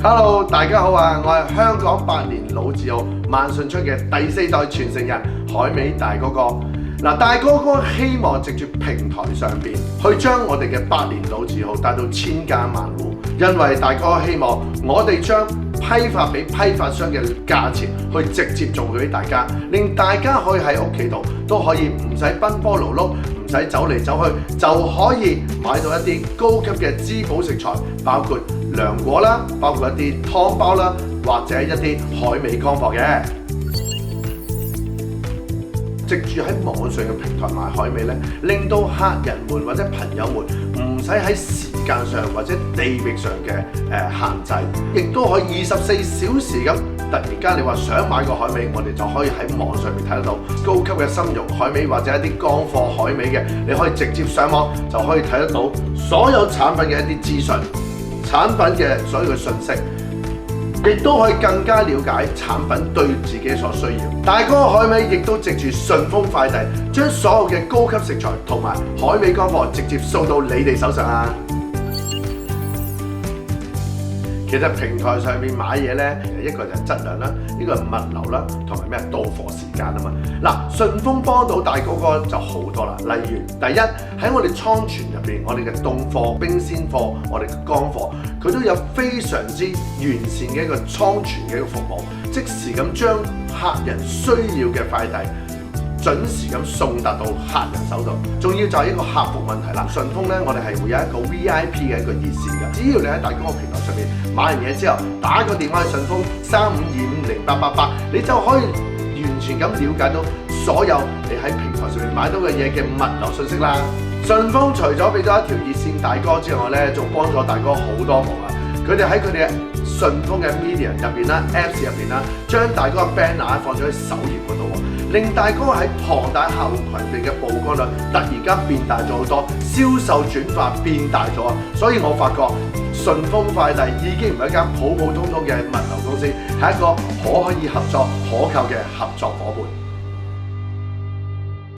Hello， 大家好啊！我係香港百年老字號萬順春嘅第4代傳承人海味大哥哥。大哥哥希望藉住平台上邊去將我哋嘅百年老字號帶到千家萬戶，因為大哥希望我哋將批發俾批發商嘅價錢去直接做俾大家，令大家可以喺屋企度都可以唔使奔波勞碌，唔使走嚟走去，就可以買到一啲高級嘅滋補食材，包括涼果啦，包括一啲湯包啦，或者一啲海味乾貨嘅。藉住喺網上嘅平台賣海味咧，令到客人們或者朋友們唔使喺時間上或者地域上嘅限制，亦都可以24小時咁突然間你話想買個海味，我哋就可以喺網上面睇得到高級嘅參茸海味或者一啲乾貨海味嘅，你可以直接上網就可以睇得到所有產品嘅一啲資訊、產品嘅所有嘅信息。亦都可以更加了解產品對自己所需要。大哥海味亦都藉住順豐快遞，將所有嘅高級食材同埋海味乾貨直接送到你哋手上啊！其實平台上面買嘢咧，一個就係質量啦，一個係物流啦，同埋到貨時間啊嘛。順豐幫到大哥哥就好多啦。例如第一喺我哋倉存入邊，我哋嘅凍貨、冰鮮貨、我哋嘅乾貨，佢都有非常之完善嘅一個倉存嘅一個服務，即時咁將客人需要嘅快遞準時咁送達到客人手度。仲要就係一個客服問題啦。順豐咧，我哋係會有一個 VIP 嘅一個熱線㗎。只要你喺大哥哥平台上面買完嘢之後，打個電話去順豐35250888，你就可以完全咁了解到所有你喺平台上面買到嘅嘢嘅物流信息啦。順豐除咗俾咗一條熱線大哥之外咧，仲幫咗大哥好多忙啊！佢哋喺佢哋嘅順豐嘅 media 入邊啦、Apps 入邊啦，將大哥嘅 banner 放咗喺首頁嗰度喎，令大哥喺龐大客戶群裏嘅曝光率突然間變大咗好多，銷售轉化變大咗啊！所以我發覺順豐快遞已經唔係一間普普通通嘅物流公司，係一個可以合作、可靠嘅合作夥伴。